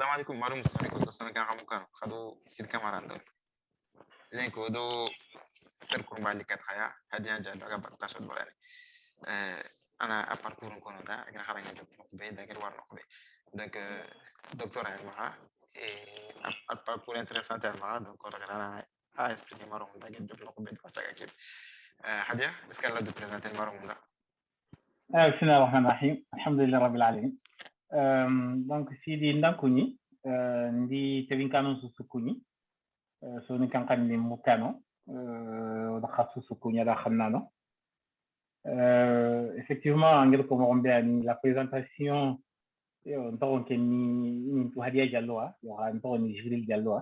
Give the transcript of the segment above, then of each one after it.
alaikum marum soni ko sana kan kamu kan khadu sil kamaran do len ko do ser ko mbali kat khaya hadiyan jalla ga bakta shod bolani ana a parcours ko da ga xara nga jop be da ga war ko be donc docteur ma et un parcours intéressant ma donc on a expliquer marum da ga jop ko be ko taga kep hadia est-ce qu'elle a de présenter marum da بسم الله الرحمن الرحيم الحمد لله رب العالمين donc sidi ndankuni ndi tebinkano susukuni so ni kankan ni mukano da khasu sukuni da khannano effectivement angel ko mo ni la présentation on ken ni to hadia jalloa yo ha on ni jibril jalloa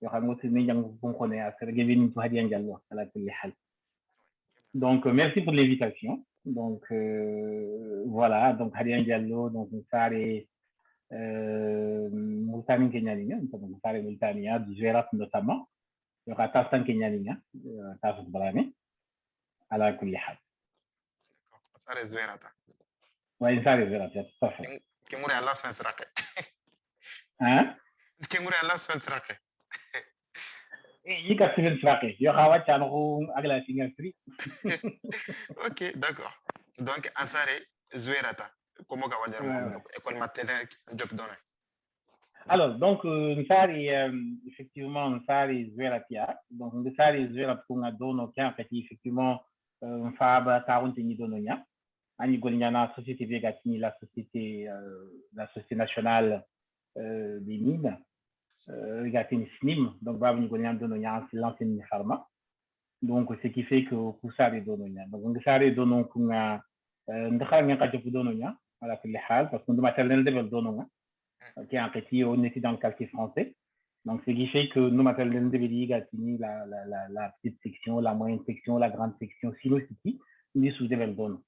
yo ha ngoti ni jang ko khone affaire gebe ni to hadia jalloa ala kulli hal donc merci pour l'invitation. Donc voilà, donc Hadian Diallo, donc Moussare Moutani Kenyaninya, donc Moussare Moutania, du Gérard notamment, il y aura Tassan Kenyaninya, Tassan Balani, à la Kulihad. Moussare Zouerata. Oui, Moussare Zouerata, tout à fait. Kimuri Allah Sfensrake. Hein? Kimuri Allah Sfensrake. Il y a Steven Srake, il y aura Wachanro Agla Singapri. Ok, d'accord. Donc, Ansare Zouerata, comment on va dire école maternelle job donné. Alors, donc, Nsari, effectivement, Nsari Zoueratia. Donc, Nsari Zouerat Kunga Dono, qui en fait, effectivement, Faba Taruntini Dononia. Ani Goliana, Société Vegatini, la Société nationale des mines. Vegatini SNIM, donc, Babni Golian Dononia, c'est l'ancienne Pharma. Donc, ce qui fait que Poussari Dononia. Donc, Nsari Donon Kunga, Ndakhan Kajopu Dononia, à la Kulihal, parce qu'on doit maternel level Dononia. Qui est un petit, on était dans le quartier français. Donc, ce qui fait que nous, maternel level Gatini, la petite section, la moyenne section, la grande section, Silo City, nous sous level Dono.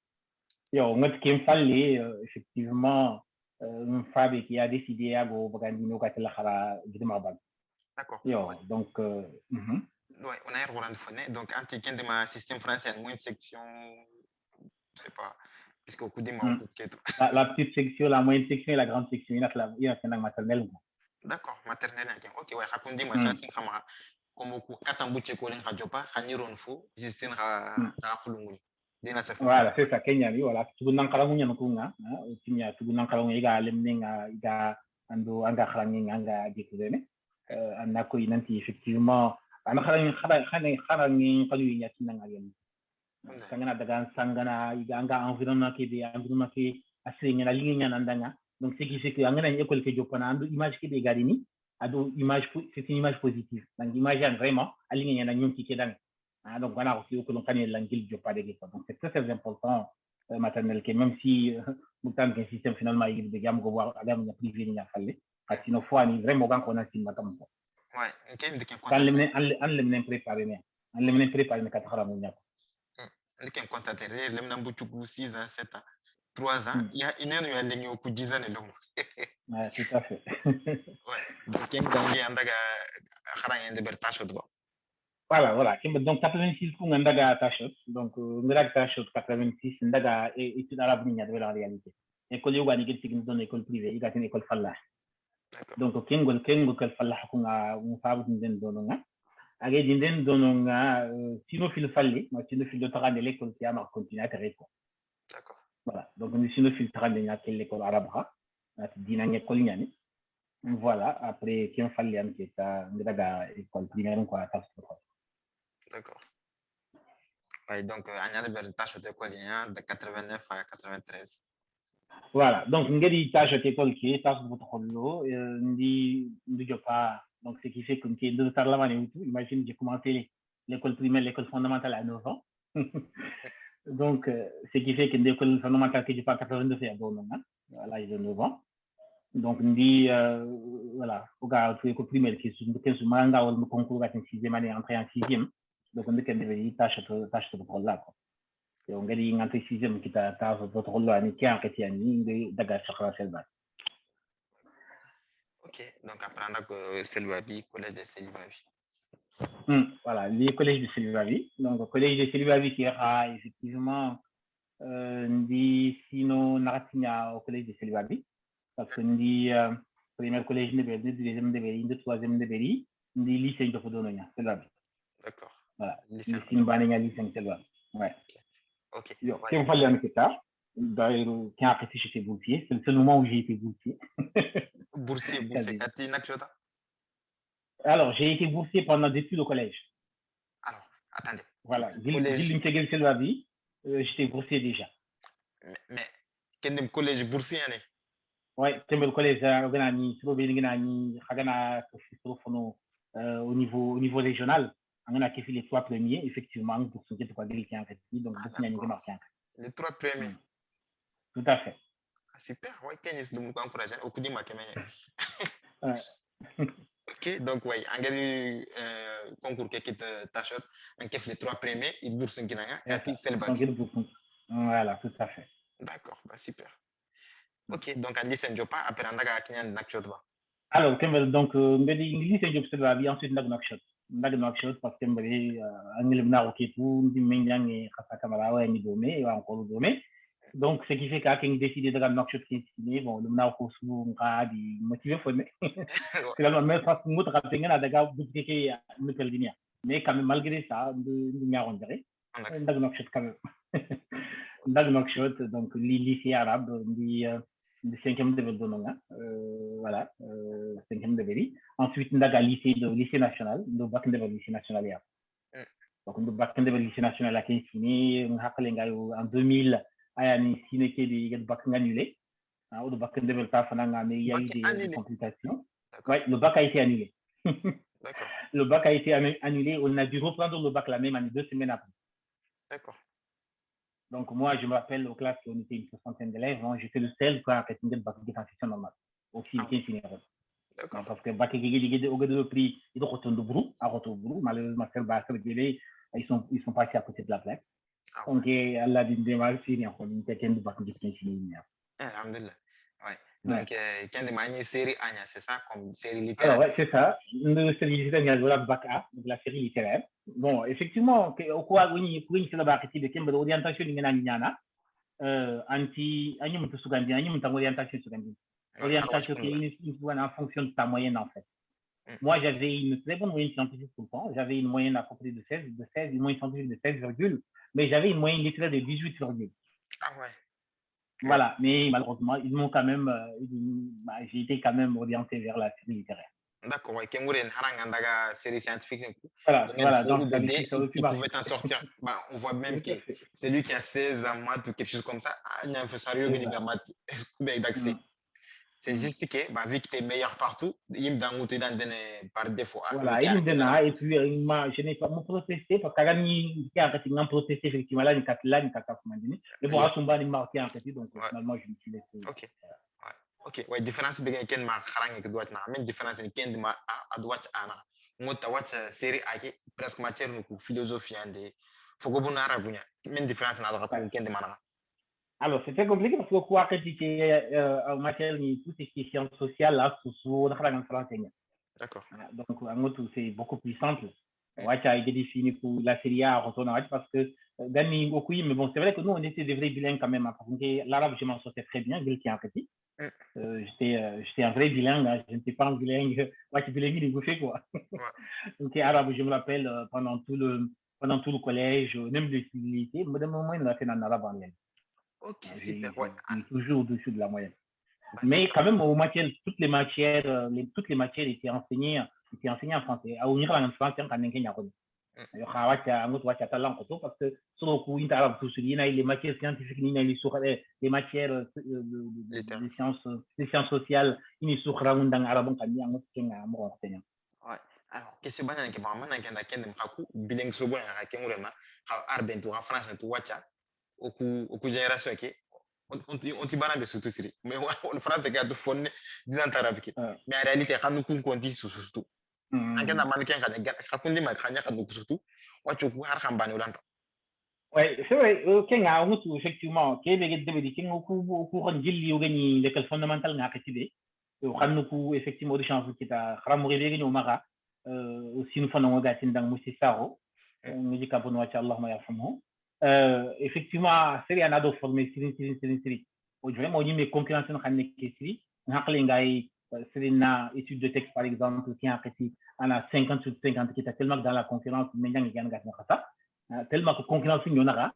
Et on a qu'il fallait, effectivement, un Fab qui a décidé à go Bagandino Katelahara Grimabad. D'accord. Donc, ouais, on a un Roland Fonet. Donc, antiquin de ma système français, moins une section, je sais pas, puisque au coup de ma la petite section, la moyenne section et la grande section, il y a un maternelle. D'accord, maternelle. Ok, ouais, raconte moi, ça, c'est comme comme au coup, Katambuche Kolin Rajopa, Haniron Fou, Justin Rakulunguni. Voilà, c'est ça, Kenya, voilà. Tu veux n'en parler où kunga, tu veux n'en parler où il y a l'emninga, il y a ando anga khalangi anga dikudene, anako inanti effectivement, anakhalangi khalangi kalu ya tinanga yem. Sangana daga sangana anga environnement ke asenge na ligne nandanga. Donc ce qui fait que angana école ke jopana ando image ke de garini, ado image c'est une image positive. Donc imagine vraiment aligné na nyonki ke dang. Donc voilà aussi que l'on connaît l'angle du pas de guerre. Donc c'est très important maternel que même si autant qu'un système finalement il de gamme voir adam il privé il a fallu parce qu'il faut ani vraiment quand on a signé comme ça. Ouais, OK me de constater. On le préparer mais on le préparer mais 4 ans monia. On le constater le même boutuku 6 ans 7 ans 3 ans il y a une année il y a ku 10 ans long. Ouais, tout à fait. Ouais. Donc ken gangi andaga xarañ de bertacho do. Voilà. Donc 86 ku ndaga tachot. Donc ndaga tachot 86 ndaga étude arabe ni de la réalité. École yoga ni gel tigni don école privée, il a une école fallah. Donc kengol kal fallah ku nga mufabu den dononga. Age den dononga sino fil falli, ma sino fil de travail l'école qui a ma continuer à faire quoi. D'accord. Voilà. Donc nous sino fil travail de l'école arabe ha. Dina école ñani. Voilà, après qui ont fallu un petit ndaga école primaire quoi tafsir. D'accord. Ouais, donc on a le tâche de colien de 89 à 93. Voilà, donc ngedi tâche de école qui est tâche de votre rôle ndi jopa donc ce qui fait que qui de parlement et tout imagine j'ai commencé l'école primaire l'école fondamentale à 9 ans. Donc ce qui fait que l'école fondamentale que j'ai pas 82 fait à à l'âge de 9 ans. Donc ndi voilà, au gars l'école primaire qui est sur manga ou le concours à 6e année entrée en 6e. Donc on dit qu'elle devait tâche de rôle là quoi. Et on gagne un entre 6e qui t'a votre rôle là ni qui en fait ni daga chakra selva. OK, donc apprendre que Selvavi collège de Selvavi. Voilà, les collèges de Selvavi. Donc le collège de Selvavi qui a effectivement ndi sino naratinya au collège de Selvavi parce que ndi premier collège de Beri, deuxième de Beri, troisième de Beri, ndi lycée de Fodononia, c'est là. D'accord. Voilà. Lycée. Lycée Mbanenga, lycée, c'est là. Ouais. Ok. Yo, c'est un peu l'année que ça. D'ailleurs, quand après j'étais boursier, c'est le seul moment où j'ai été boursier. Boursier, Kati Nakchota. Alors, j'ai été boursier pendant des études au collège. Alors, attendez. Voilà. Collège. J'étais boursier déjà. Mais, quel est collège boursier? Oui, c'est le collège au niveau régional. On a fait les 3 premiers, effectivement, pour ce qui est de donc les 3 premiers. Tout à fait. Super, oui, Kenis de Mouka encouragé au coup de Ok, donc oui, en gagné concours qui est tachot, on fait les 3 premiers, il bourse un guinaya, et c'est le bac. Voilà, tout à fait. D'accord, bah super. Ok, donc à lycée Ndjopa, après on a gagné un nakchot. Alors, donc, lycée Ndjopa, c'est la vie, ensuite on a nakchot. Nakchot parce que on a le naroké tout, on a mis Khasa Kamara, on a mis Domé, on a encore Domé. Donc, ce qui fait qu'à quand décidé de gagner quelque chose qui bon, le naroké souvent on a dit motivé faut c'est la même façon que nous rappelons à des gars qui qui nous perdent mais quand même malgré ça nous n'y arrivons jamais. On a gagné quelque chose quand même. On a gagné quelque chose donc lycée arabe du 5e de Beldononga, voilà, 5e de Beri. Ensuite, on a gagné lycée national, le bac de lycée national. Donc, le bac de lycée national a été signé en 2000. Ayani Sineke de bac annulé. Le bac de mais il y a eu des complications. Ouais, le bac a été annulé. Le bac a été annulé. On a dû reprendre le bac la même année, 2 semaines après. D'accord. Donc, moi, je me rappelle aux classes, on était une 60aine d'élèves. J'étais le seul qui a fait le bac de transition normale. Aussi, bien signé. Parce que le bac de prix, il retourne de brou, à retour de brou. Malheureusement, ils sont passés à côté de la plaque. Donc, Allah dit démarrer fini en fait, quelqu'un de bac de fini. Alhamdulillah. Ouais. Donc, quand de manière série Anya, c'est ça comme série littéraire. Alors, ouais, c'est ça. Une série littéraire, il y a le bac A, donc la série littéraire. Bon, effectivement, au quoi, oui, pour une série de Kimber, orientation, il y a anti, anime tout sugandi, anime ta orientation sugandi. Orientation qui est en fonction de ta moyenne, en fait. Moi, j'avais une très bonne moyenne scientifique tout le temps. J'avais une moyenne à peu près de 16, une moyenne scientifique de 16, mais j'avais une moyenne littéraire de 18. Ah ouais. Voilà, mais malheureusement, ils m'ont quand même, j'ai été quand même orienté vers la série littéraire. D'accord, ouais, Kemouren Harangandaga, série scientifique. Voilà, donc il pouvait t'en sortir. Bah, on voit même que c'est lui qui a 16 en maths ou quelque chose comme ça. Il y a un peu sérieux d'accès. C'est juste que, bah, vu que tu es meilleur partout, il me donne par défaut. Voilà, il me donne, et puis je n'ai pas protesté parce qu'il y a un protesté effectivement là, il y a mais bon, à son bas, il m'a marqué en fait, donc finalement, je me suis laissé. Ok. Ok, ouais, différence bien ken ma kharang ke doit na men différence ni ken ma a doit ana ngota watch série ake presque matière no philosophie ande fogo bu nara bunya men différence na da ko ken de mana. Alors, c'est très compliqué parce que quoi que tu en matière ni tout ce qui est sciences sociales là, sous D'accord. Donc, en gros, c'est beaucoup plus simple. Ouais, tu as été défini pour la série A, retourne parce que Gani beaucoup, mais bon, c'est vrai que nous, on était des vrais bilingues quand même. L'arabe, je m'en sortais très bien, Gil qui en petit. J'étais un vrai bilingue, hein. Je n'étais pas un bilingue. Ouais, tu bilingue, il bouffait quoi. Donc, arabe, je me rappelle, pendant tout le collège, même de civilité, au moment où on a fait en arabe en ligne. Ok, super, ouais. Toujours au-dessus de la moyenne. Mais quand même, toutes les matières étaient enseignées en français. À unir en français, en Kenya. Parce que sur le coup, il y a les matières scientifiques, les matières des sciences sociales, il y a des arabe ouais. Alors, qu'est-ce que c'est que maman n'a qu'un bilingue sur bon à Kemurema, à Arben, en France, tout watcha, au coup génération qui on t'y banane de surtout série. Mais en France, c'est qu'il y a de fond dans arabe. Mais en réalité, quand nous comptons surtout. En cas de mannequin, quand on dit ma crâne, quand nous surtout, watch au coup, harham banolanta. Oui, c'est vrai, Kenya, effectivement, Kenya, au cours de l'île, il y a l'école fondamentale n'a pas été effectivement, de chance qui est à Ramourir au Mara, aussi nous faisons un dans Moussissaro, on dit qu'à Bonoa, Allah m'a informé. Effectivement, c'est un ado formé, c'est une série. Vraiment, on dit mes concurrents, on a une série, on a c'est une étude de texte, par exemple, qui a on a 50 sur 50, qui est tellement dans la concurrence, tellement que concurrence, il y en aura,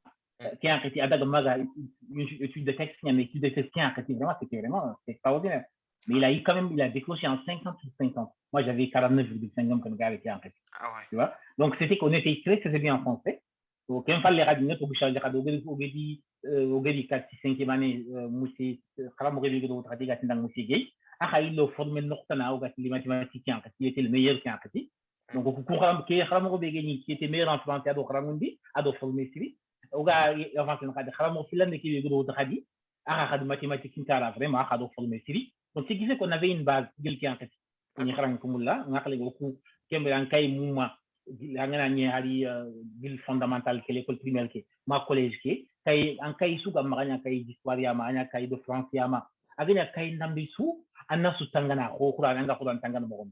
qui a une étude de texte, une étude de texte qui a vraiment, c'était vraiment extraordinaire. Mais il a décroché en 50 sur 50. Moi, j'avais 49,5 comme gars avec un tu vois. Donc, c'était qu'on était très bien en français. Donc, quand il fallait dire, au gadi 4 5e année, musi, karamogue de l'autre, il a formé les mathématiciens, qui était le meilleur qui a fait. Donc, qui était meilleur en français, à formé Siri. Au gars, avant que nous mathématiques, vraiment, à formé Siri. Donc, c'est qui c'est qu'on avait une base, qui a fait. On y a beaucoup, qui a mouma, ville fondamentale, qui est l'école primaire, ma collège, qui est en cas suga magana kai d'histoire anya kai de France yama aganya kai nambi su anna su tangana ko kura anga kura tangana mo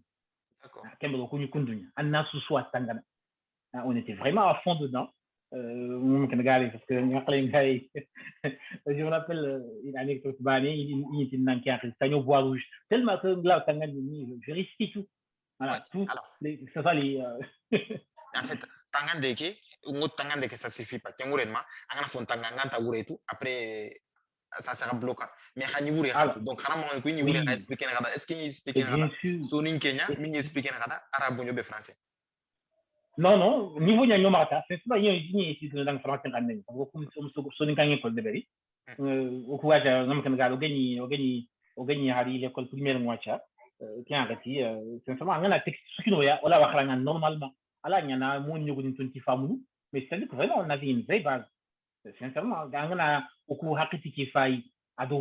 kembe ko ñu kundunya anna su soit tangana on était vraiment à fond dedans parce que je me rappelle une anecdote banée il était dans qui a sagno bois rouge tellement que là tangana je récite tout voilà tout ça va les en fait tangande que ça suffit pas kengurenma angana fon tanganga ta wuretu après ça sera bloquant mais khani wure khatu donc khana mo ko ni wure ka expliquer na kada est-ce que ni expliquer na kada so ni Kenya mi expliquer na kada arabe nyobe français non niveau nya nyomata c'est pas ni ci dans français kan ni ko so ni kan école de beri o ko waja ngam kan galo gani hari l'école primaire moitié qui en gati sincèrement ngana texte sukino ya wala wakhala normalement ala nyana mo nyogo ni tonti famu mais c'est que vraiment on avait une vraie base sincèrement ngana o ko hakiti ki fay ado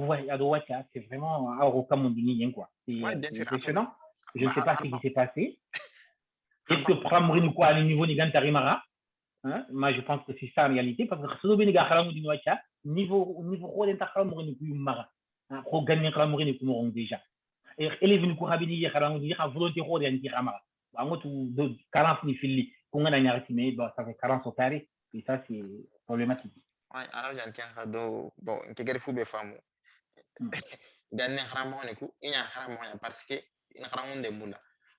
wacha c'est vraiment au kamondini quoi c'est impressionnant je ne sais pas ce qui s'est passé. Est-ce que prendre quoi à niveau ni gantarimara moi je pense que c'est ça en réalité parce que ce que ga kharamu di wacha niveau ko den takharamu ni ku mara ko gagner kharamu ni ku mo déjà et élève ni ku habini ya kharamu di volonté ko den di khamara ngotu 40 ni fili ko ngana ñaati mais ça fait 40 au carré et ça c'est problématique. Ouais, alors jan kan do bon nke gari fu be famu ganne kharamu ne ku inya kharamu parce que ina kharamu de mula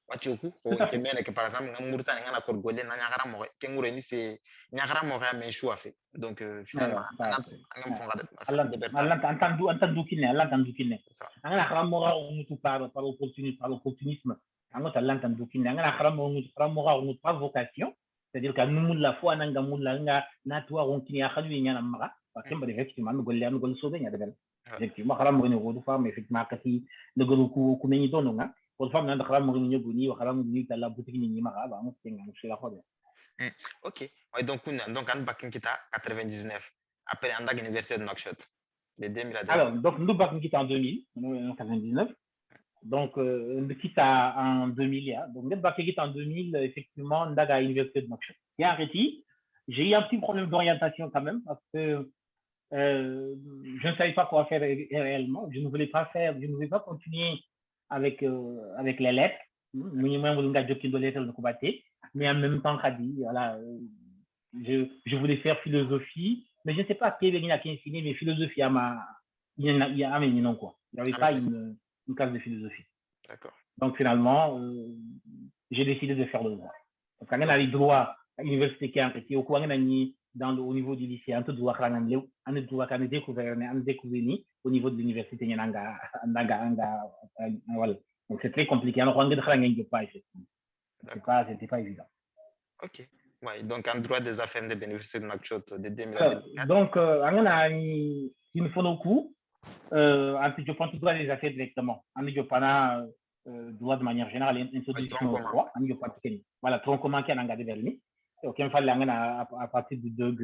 wachuku ko nke mene que par exemple ngam murtani ngana kor golle na nyakara mo ke ngure ni c'est nyakara mo ka men choix fait donc finalement ngam fon gade entendu kinne ngana kharamu ga mutu par opportunisme ngota entendu kinne ngana kharamu ga mutu par vocation c'est-à-dire que nous la foi nanga mulla nga na tuwa rontini ya khadu nyana mara kemba effectivement no golle am gol sobe nya de effectivement kharamu ni go du femme effectivement kati de golu ku meni dono nga pour femme nanda kharamu ni nyoguni wa kharamu ni tala boutique ni mara ba mo tenga mo la khobe. OK ouais donc an bakin kita 99 après andak université de Nouakchott de 2000 à 2000. Alors donc nous bakin kita en 2000 en 99. Donc, quitte en 2000, donc net baké en 2000, effectivement, Ndaga à l'université de Nouakchott. Et arrêté, j'ai eu un petit problème d'orientation quand même parce que je ne savais pas quoi faire réellement. Je ne voulais pas continuer avec les lettres. Mais en même temps, voilà, je voulais faire philosophie, mais je ne sais pas qui est fini, mais philosophie il y a non quoi. Il n'y avait pas une classe de philosophie. D'accord. Donc finalement, j'ai décidé de faire le droit. Donc quand on a le droit à l'université qui est au niveau du lycée, on doit découvrir au niveau de l'université. Voilà. Donc c'est très compliqué. Alors on ne c'était pas évident. Ok. Ouais, donc en droit des affaires de l'université de Nouakchott de 2000 à 2004. Donc on a il me faut nos cours. Je pense droit des affaires directement. On ne pas droit de manière générale, introduction au droit. Voilà, tronc commun qui a engagé vers lui. Donc il fallait à partir de deux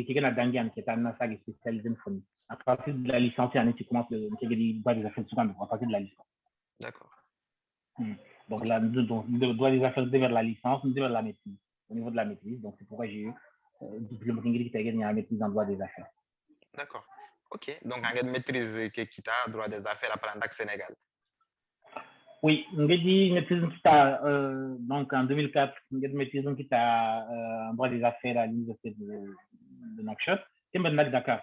qui a d'angian qui est un saga spécialisé en phonie. À partir de la licence, tu commences le droit des affaires souvent à partir de la licence. D'accord. Donc le droit des affaires vers la licence, vers la maîtrise. Au niveau de la maîtrise, donc c'est pourquoi j'ai eu diplôme qui a gagné la maîtrise en droit des affaires. D'accord. Ok, donc en maîtrise qui t'a droit des affaires après en Sénégal. Oui, on a dit maîtrise qui t'a donc en 2004, on a dit maîtrise qui t'a droit des affaires à l'université de Nouakchott, c'est maintenant Dakar.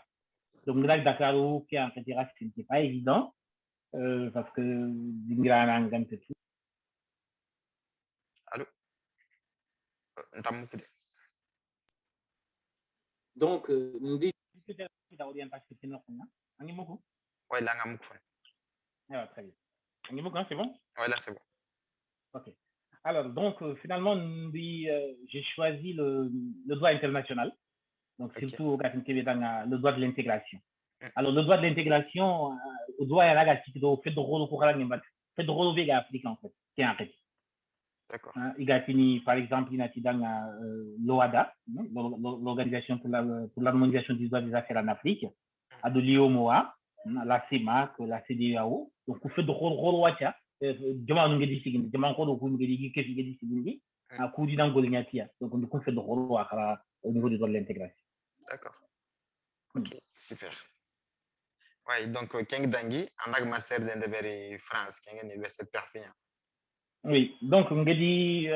Donc Dakar qui en fait ce n'était pas évident parce que dingrana ngante tout. Allô? Donc, nous dit Ouais, là, on a très bien. C'est bon? Ouais, là, c'est bon. Ok. Alors, donc, finalement, j'ai choisi le droit international. Donc, surtout, le droit de l'intégration. Alors, le droit de l'intégration, le droit est là, fait de rôle pour fait de rôle vega Afrique, en fait, qui est en fait. D'accord. Il a fini, par exemple, il a été dans l'OADA, l'Organisation pour l'harmonisation des droits des affaires en Afrique, à de l'IOMOA, la CEMAC, la CEDEAO. Donc, on fait de rôle wacha. Jama ngi di sigindi jama ko do ko ngi di kefi ngi di sigindi a ko di nangol nyatia donc on fait de rôle au niveau de l'intégration. D'accord. Ok, super. Ouais, donc Keng Dangi, en master de France, Keng Université Perpignan. Oui, donc ngedi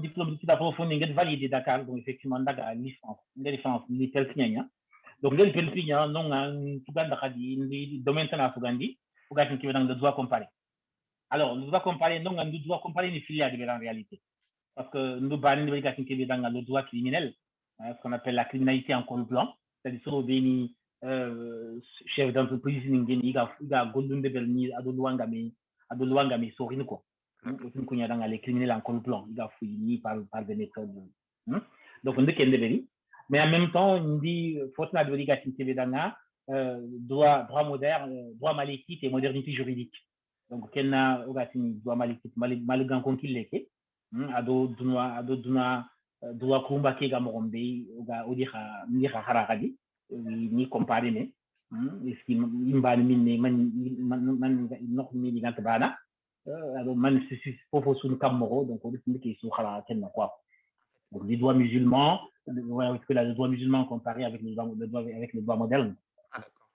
diplôme d'études approfondies ngedi validé Dakar donc effectivement ndaga licence ngedi France ni Perpignan. Donc ngedi Perpignan non tuganda kadi ndi domaine tana fugandi fugati ki dans le droit comparé. Alors, le droit comparé non le droit comparé ni filiale en réalité. Parce que nous parlons de dans le droit criminel, ce qu'on appelle la criminalité en col blanc, c'est-à-dire sur des chef d'entreprise, il a gondun de belni, adoluangami, sorin quoi. Au dans les criminels en col blanc, il a fouillé par des méthodes. Donc, on est mais en même temps, on dit, faut que nous ayons droit moderne, droit maléfique et modernité juridique. Donc, on a droit maléfique, malgré qu'on qu'il l'ait ado duna droit kumba ke ga mogombe ga odiha ni haragadi ni comparé ne iski imbani minne man nok mi digant bana ado man c'est fofo sun kamoro donc on dit que su khala ken quoi donc les droits musulmans que le droit musulman comparé avec le droit moderne. Ah d'accord.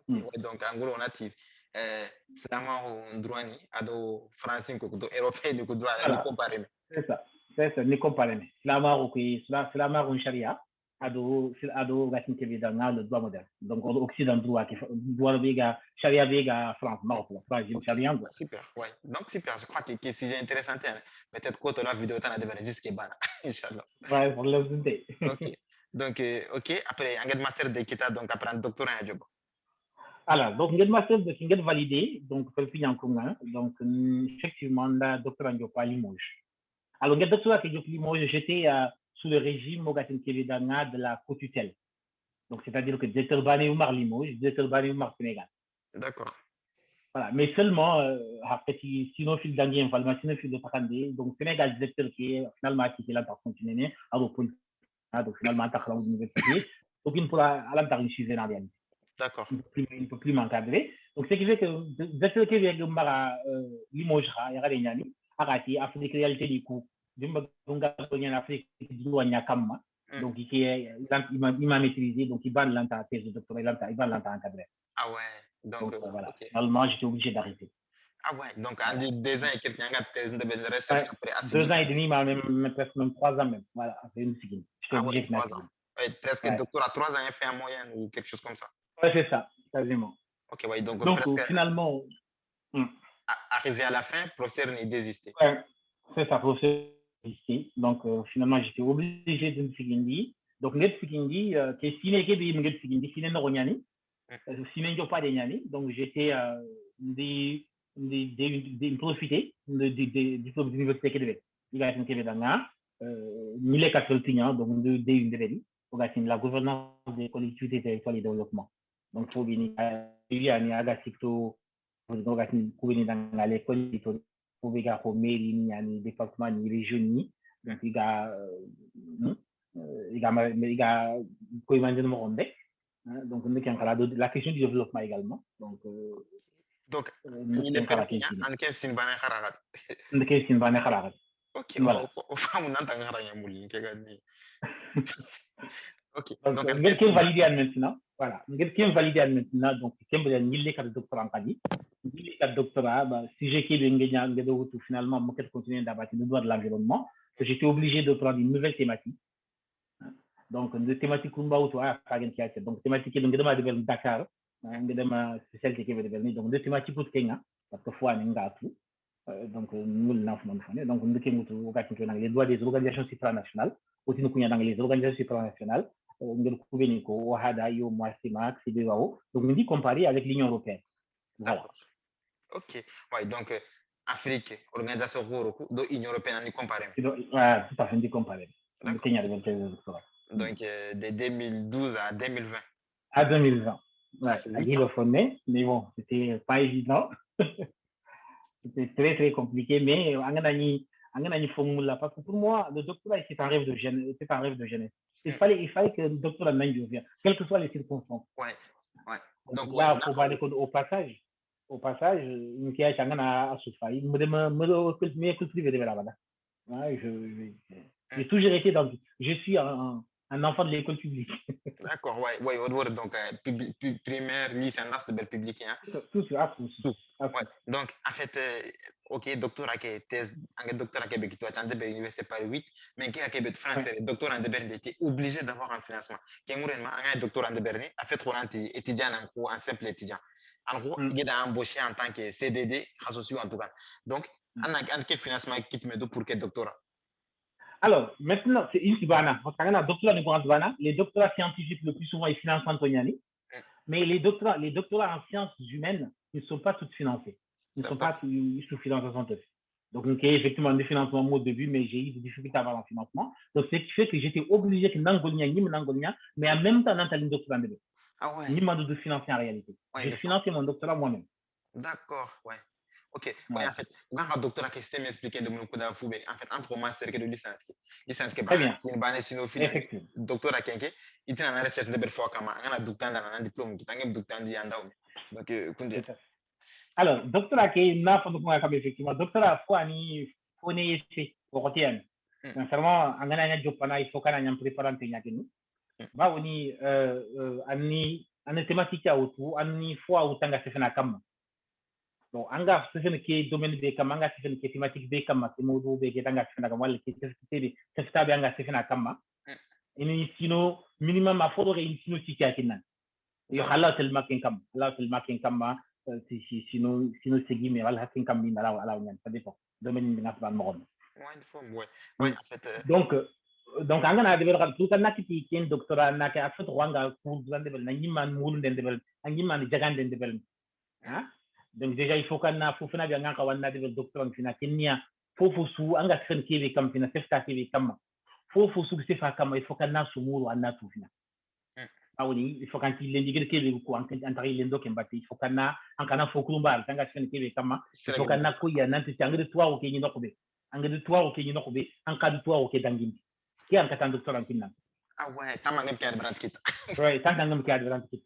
Ouais, donc en gros on a dit c'est un droit ni ado français ko do européen ni ko droit ni comparé. C'est ça ni comparé islamaro ko islamaro sharia ado gatin ke dans le droit moderne donc occident droit vega sharia vega France Maroc la sharia super ouais donc super je crois que c'est sujet intéressant peut-être quand la vidéo t'en a devenu jusqu'à bana inchallah ouais pour le sunday ok donc ok après un master de kita donc après un doctorat à job. Alors, donc, le master de Kinget validé, donc, en commun, donc, effectivement, le doctorat à Limoges. Alors, le doctorat à Limoges, j'étais sous le régime de la co-tutelle. Donc, c'est-à-dire que directeur Bané Oumar Limoges, directeur Bané Oumar Sénégal. D'accord. Voilà, mais seulement, après, sinon, fil d'Angien, sinon, fil de Takandé, donc, Sénégal, directeur qui est finalement quitté là par continuer, donc, finalement, à l'université, donc, il pourra aller dans une sujet en réalité. D'accord. Il ne peut plus m'encadrer. Donc, ce qui fait que directeur qui vient de Limoges, il y a des gens, Arati, Afrique, réalité du coup, donc, il m'a maîtrisé, donc il va l'entendre thèse de doctorat, il va l'entendre encadrer. Ah ouais, donc voilà. Okay. Finalement, j'étais obligé d'arrêter. Ah ouais, donc en 2 ans et quelques années, thèse de recherche après Assigné. 2 ans et demi, même presque 3 ans même. Voilà, après une seconde. Ah ouais, 3 ans. Ouais, presque doctorat 3 ans et fait en moyenne ou quelque chose comme ça. Ouais, c'est ça, quasiment. Ok, ouais, donc presque, finalement. Arrivé à la fin, professeur n'est désisté. Ouais, c'est ça, professeur désisté. Donc finalement, j'étais obligé de me faire. Donc, Netflixindi, qui est ciné, qui est Netflixindi, ciné no nyani, ciné n'yo pas de nyani. Donc, j'étais profité des diplômes d'université qui devait. Il a été dans il est 4 pignons, donc de une devait. La gouvernance des collectivités territoriales et développement. Donc, faut venir, il y a un agasicto, donc, pour venir dans l'école, pour venir au mairie, il y a un département, une région, donc, il y a donc la question du développement également donc il est perpignan en 15 sinbane kharagat en 15 sinbane kharagat ok voilà au femme nanta ngaranya muli ke gani ok donc ngel kem validé maintenant voilà ngel kem validé maintenant donc kem bel ngille kat doctorat kadi ngille kat doctorat ba sujet qui be ngenya ngedo tout finalement mo ket continuer d'abati le droit de l'environnement que j'étais obligé de prendre une nouvelle thématique. Donc, de thématique Kumba ou toi, donc thématique qui est de Dakar, ngedema spécialité ke be belni donc de thématique pour kenga parce que fois ninga tout donc ngul na fumon fone donc ndike mutu wakati ko les droits des organisations supranationales aussi nous kunya dans les organisations supranationales ngel ko beni ko wahada yo moisimax cdao donc on dit comparer avec l'Union européenne voilà. Ok, ouais, donc Afrique, organisation Roku, donc Union européenne, on y compare. Tout à fait, on dit comparer. D'accord. Donc de 2012 à 2020. À 2020. Ouais, Ça fait 8 ans. Mais bon, c'était pas évident. C'était très, très compliqué, mais une formule parce que pour moi, le doctorat, c'est un rêve de jeunesse. C'est un rêve de jeunesse. Il fallait que le doctorat n'aille bien, quelles que soient les circonstances. Ouais, ouais. Donc là, il faut parler au passage, une qui a à souffrir. Il me cultiver de là-bas. J'ai toujours été dans. Je suis un enfant de l'école publique. D'accord, ouais, donc primaire, licence de bel public. Hein. Tout. Ouais. Donc, en fait, ok, docteur à thèse, un docteur à Québec, tu as attendu l'université Paris 8, mais qui à Québec français, docteur en Berlin était obligé d'avoir un financement. Qui un docteur en Berlin a fait 30 étudiants en cours, un simple étudiant. En gros, il a embauché en tant que CDD, associé en tout cas. Donc, quel financement qui te met pour quel doctorat? Alors, maintenant, c'est une Tibana. Les doctorats scientifiques, le plus souvent, ils financent Antoniani. Mais les doctorats en sciences humaines, ils ne sont pas tous financés. Ils ne sont pas sous financement. Donc, effectivement, des financements au début, mais j'ai eu des difficultés à avoir un financement. Donc, ce qui fait que j'étais obligé que Nangolia, mais en même temps, Nantaline doctorat de ni de financer en réalité. J'ai financé mon doctorat moi-même. D'accord, ouais. Ok, ouais, en fait, quand doctorat qui s'est expliqué de mon coup d'affaires, en fait, entre master et de licence, très bien, c'est une bonne sinophilie. Doctorat Kenke, il est en recherche de fois comme un docteur dans un diplôme, qui est un docteur en Yandaou. Donc, alors, doctorat qui n'a pas de point effectivement, doctorat Fouani, Founé, Fourotienne. Sincèrement, en gagnant job pana, il faut qu'on ait un préparant technique. Bah, on y, en thématique à autour, en fois où tanga se fait na kam. Donc, anga se fait que domaine de kam, anga se fait que thématique de kam, c'est modo de que tanga se fait na kam, wala que se fait anga se fait na kam. Et sinon, minimum à fondre et sinon si tu kinan. Yo hala tel makin kam, sinon c'est guy mais hala tel kam bin ala on ça dépend. Domaine de national moron. Ouais, en fait. Donc anga na devel tout ça nakiti ken doctorat na ka afet wanga pour devel na yiman mul den devel yiman jagan den devel. Hein? Donc déjà il faut qu'on a faut fina bien nga wana devel doctorat fina kenya faut su anga fen kebe kam fina sefta kebe kam. Faut su sefa kam il faut qu'on a sumuru anna tout fina. Il faut quand il l'indique que le coup en tari lendo kembati il faut qu'on a en kana faut kulumba tanga fen kebe kam il faut qu'on a ko ya nanti tanga de toi o kenyi nokobe anga de toi o kenyi nokobe en cas de toi o ke dangindi qui en katan docteur en kinna ah ouais tama ngam kadi brand kit ouais tanga ngam kadi brand kit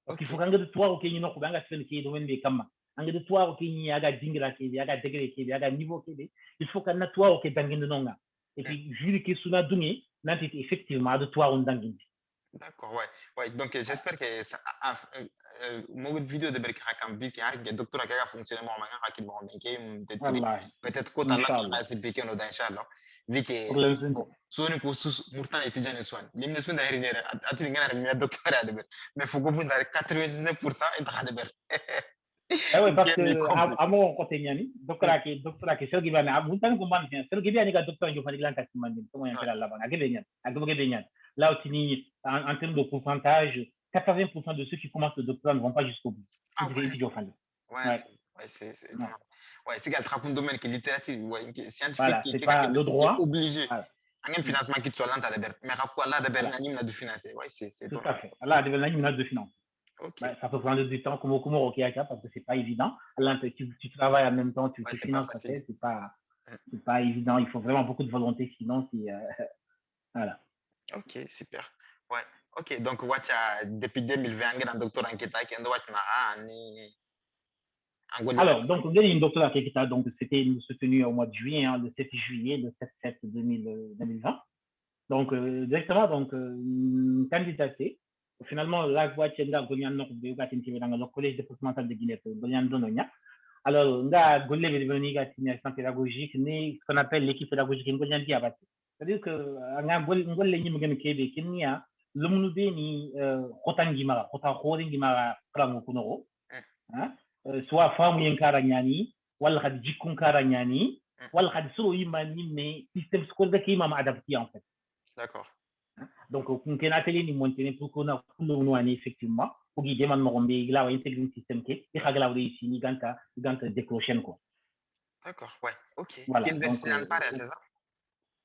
ok faut anga de toi o kenyi nokobe anga fen ke do wende kam anga de toi o kenyi aga dingira ke aga degré ke aga niveau ke il faut qu'on a toi o ke dangindi nonga et puis juri ke suna dungi nanti effectivement de toi on dangindi. D'accord, ouais. Donc j'espère que ça mon vidéo de Berk Hakam bi qui a un docteur qui a fonctionné moi manga hakid bon peut-être que t'as là c'est piqué no d'inchallah vu que bon soni ko sus murtan étudiant soin lim ne soin derrière atri ngana mi docteur à deber mais faut que vous ndare 99% et ta deber ah ouais parce que à mon côté niani docteur qui sergi bana abu tan ko man sergi bi ani ka docteur jo fadi lanta man comment on fait là bas agebe nian agebe nian là où en termes de pourcentage 80% de ceux qui commencent le doctorat ne vont pas jusqu'au bout. Ah ouais, c'est qu'elle traque un domaine qui est littérature, scientifique, voilà, qui est le droit. Obligé. Un financement qui soit lent à la mais à quoi là de financer. Ouais, c'est tout à fait. Là, de finance. Okay. Ça peut prendre du temps comme au Rokiaka parce que c'est pas évident. Là, tu travailles en même temps, tu finances, c'est pas évident. Il faut vraiment beaucoup de volonté, sinon c'est voilà. Ok, super. Ouais. Ok, donc depuis 2020, un docteur en Keta qui alors, donc, on a une doctorat qui était donc c'était soutenu au mois de juillet, le 7 juillet, le 7 2020. Donc, directement, donc, candidaté. Finalement, la voie Tchenga Gonian Nord de dans le collège départemental de Guinée, Gonian Dononia. Alors, on a Golé Véronica, association pédagogique, ce qu'on appelle l'équipe pédagogique Gonian Diabati. C'est-à-dire que, on a Golé Nimgen Kébé, Kenya, lumnu be ni khotangi mara khota khoringi mara krango kuno soit famu yen kara nyani wala khadi jikun kara nyani wala khadi suru yimani mais système scolaire qui m'a adapté en fait. D'accord. Donc kun ken atelier ni monter pour qu'on a kullu wani effectivement pour guider man mogombe igla wa intégrer un système qui et khagla wa ici ni ganta décrocher quoi. D'accord, ouais, ok. Voilà. Université Donc en Paris, c'est ça?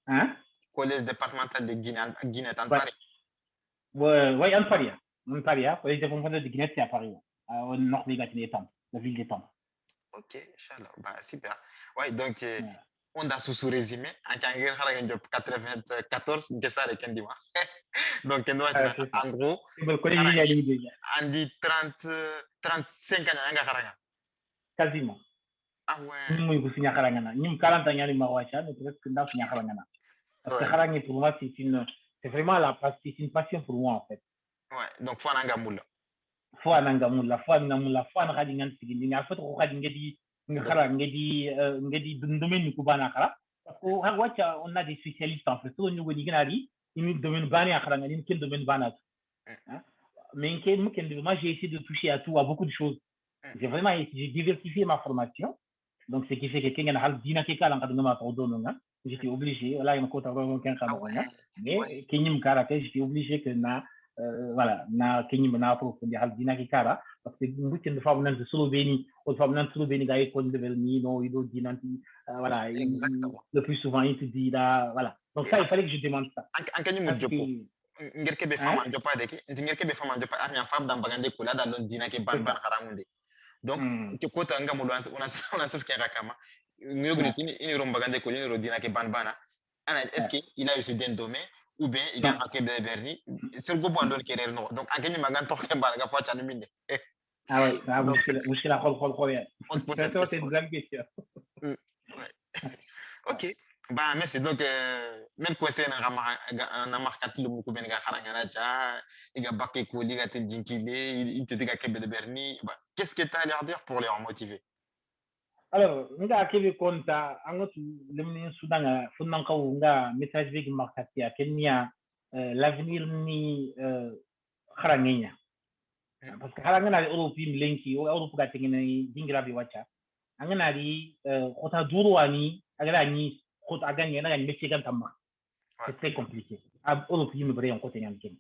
hein? Collège départemental de Guinée en Ouais. Paris. Ouais, en Paris. En Paris, collège départemental de Guinée, c'est à Paris. Au nord de la ville des Tempes. Ok, Inch'Allah. Bah, super. Ouais, donc, Voilà. on a sous-résumé. En 94, c'est ça, les Kendima. Donc, C'est ça. en gros, C'est le collège il y a déjà. on dit 30, 35 ans, on a Quasiment. Ah ouais. Nous, nous, nous, 40 ans, mais presque dans parce que Harangé, pour moi, c'est vraiment c'est une passion pour moi, en fait. Ouais, donc, faut en moula. Faut en moula, faut en radi ngan sigindi. En fait, on radi ngedi domaine ni kubana kara. Parce que on a des spécialistes, en fait. On nous dit il domaine bani akara, il quel domaine bana. Mais moi, j'ai essayé de toucher à tout, à beaucoup de choses. J'ai diversifié ma formation. Donc, ce qui fait que quelqu'un a dina keka l'encadrement par dononga. J'étais obligé, là, il y a encore un camarade, mais Kenyim Karate, j'étais obligé que voilà, na Kenyim na approfondir dina keka parce que nous sommes femmes de Slovénie, aux femmes de Slovénie, gars, ils connaissent non, ils ont dit, voilà, le plus souvent, ils te disent là, voilà. Donc, ça, il fallait que je demande ça. En Kenyim Djopo, ngirkebe fama Djopa deki, ngirkebe fama Djopa, arnya femme dans bagande kula dans le dina ke ban haramunde. Donc ke kota nga mulo on a sauf qu'un rakama ngogni ini romba gande ko ni rodina ke banbana ana est-ce que il a eu ce domaine ou bien il a marqué de verni sur go bon don kerer no donc angeni magan to ke bana ga facha ni minde ah ouais ça mushkila khol ya on se pose cette question. C'est une grande question. Ok, bah merci. Donc même quoi c'est na marquat lu ko ben ga xaranga na ja iga bakke ko liga te jinkile il te diga kebe de berni bah qu'est-ce que tu as à leur dire pour les motiver? Alors nga kebe konta angotu lemni sudanga funnan kawu nga message big markati ya kenya l'avenir ni xarangenya parce que xaranga na Europe lenki o Europe ga tengena dingira bi wacha angana di khota duro ani agara ni khota aganya na métier kan tamma c'est très compliqué ab Europe yimi bare on côté ngam ken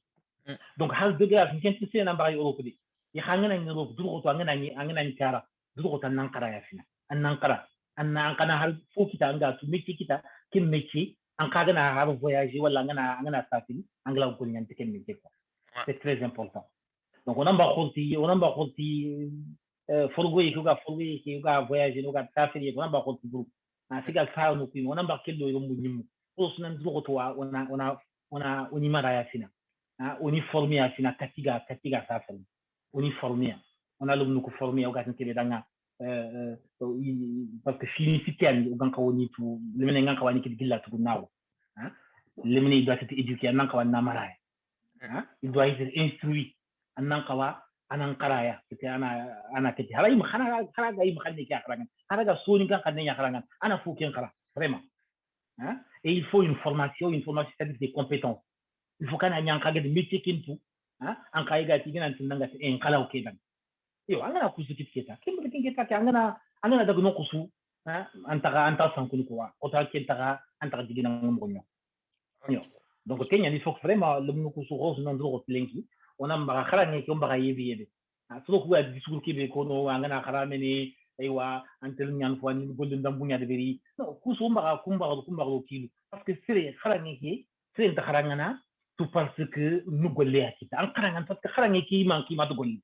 donc hal de gars ni kentu sena mbari Europe di ya hangana ni Europe duro to angana ni kara duro to nan kara ya fina annan kara annan kana hal fo kita anga tu métier kita kin métier an kaga na har voyager wala angana safin angla ko nyan ken métier c'est très important donc on amba khoti forgo yikuga voyager no ga safin on amba khoti groupe siga kawo no pimo on amba kello yo munyimu o sunan duro to ona mara ya fina on formé ya fina katiga safin on formé on a l'homme ko formé o ga tan kebe danga parce que fini sitian o ganka woni tu lemene ganka wani kidi gilla tu nawo lemene doit être éduqué nan ka wana mara il doit être instruit nan ka wa anan karaya c'était ana kiti hala im khana ga im khane ki akrangan hala ga soni ga khane ya akrangan ana fou ken kara vraiment et il faut une formation c'est-à-dire des compétences il faut kana nyang kaga de métier kintu an kai ga tigina tin nanga en kala o kedan yo angana kusu kitketa kimbe kinketa ka angana daga no kusu anta sankuni ko o ta kenta anta digina ngonyo yo donc Kenya il faut vraiment le no kusu rose non dro lenki ona mbaga kharanga ko mbaga yebi so ko wadi sugul kibe ko no angana kharameni aywa antel nyan fo ni golden dambunya de beri no kusu mbaga kumbaga kilu parce que c'est kharanga ki c'est ta kharanga na tout parce que nous golle akita an kharanga parce que kharanga ki man ki ma to golle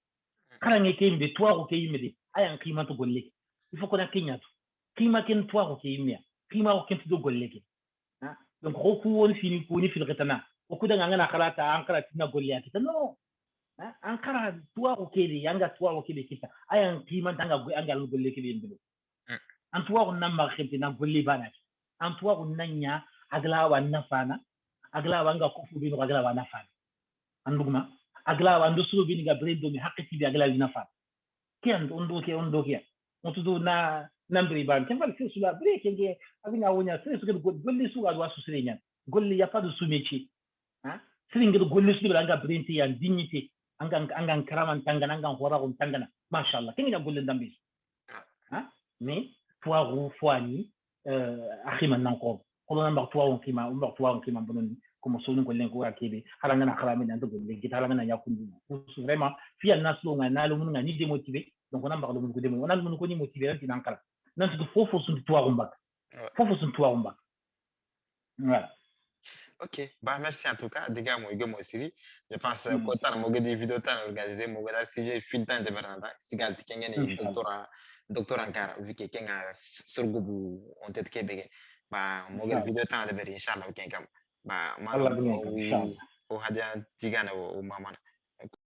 kharanga ki mbe toi ko ki mbe ayan ki ma to golle il faut qu'on a Kenya ki ma ken toi ko ki mbe ki ma ko ken to golle ki donc roku won fini ko ni fil retana o ku daga ngana kharata an karata na golle akita no an kara toi ko ki yanga toi ko ki kita ayan ki ma tanga anga golle ki mbe an toi ko namba khimti na golle bana an toi ko nanya agla wa nafana agla wa nga ko fu bi no agla wa nafana andugma agla wa ndo sulu bi nga bredo mi hakki bi agla wa nafana kian on do ke on to na nambre ban kan fal su la bre ke ge abinga wonya sai su ga golle su ga wa su sirenya golle ya fa du su métier siringi gollo shi anga brenti ya dignité anga karaman tangana anga hora on tangana mashallah kinga golle dambe ha mais foiru foani akhima nanko ko non mbar toa on kima bonon comme sonu ko len ko akebe haranga na kharami nan to golle gitala ngana yakundu vraiment fi an nasu ngana lo mun ngani démotivé donc on a mbar lo mun ko démotivé on a mun ko ni motivé ran tinan kala nan to fofo sun toa rumbak voilà. Ok, bah merci en tout cas. Diga mo igemo siri. Je pense ko tan mo gadi vidéo tan organisé mo gada sujet fil tan de beranda. Sigal tikenge ni docteur Ankara vu que kenga surgubu on tête kebege. Bah mo gadi vidéo tan de ber inshallah kenkam. Bah man o hadiya tigana o mamana.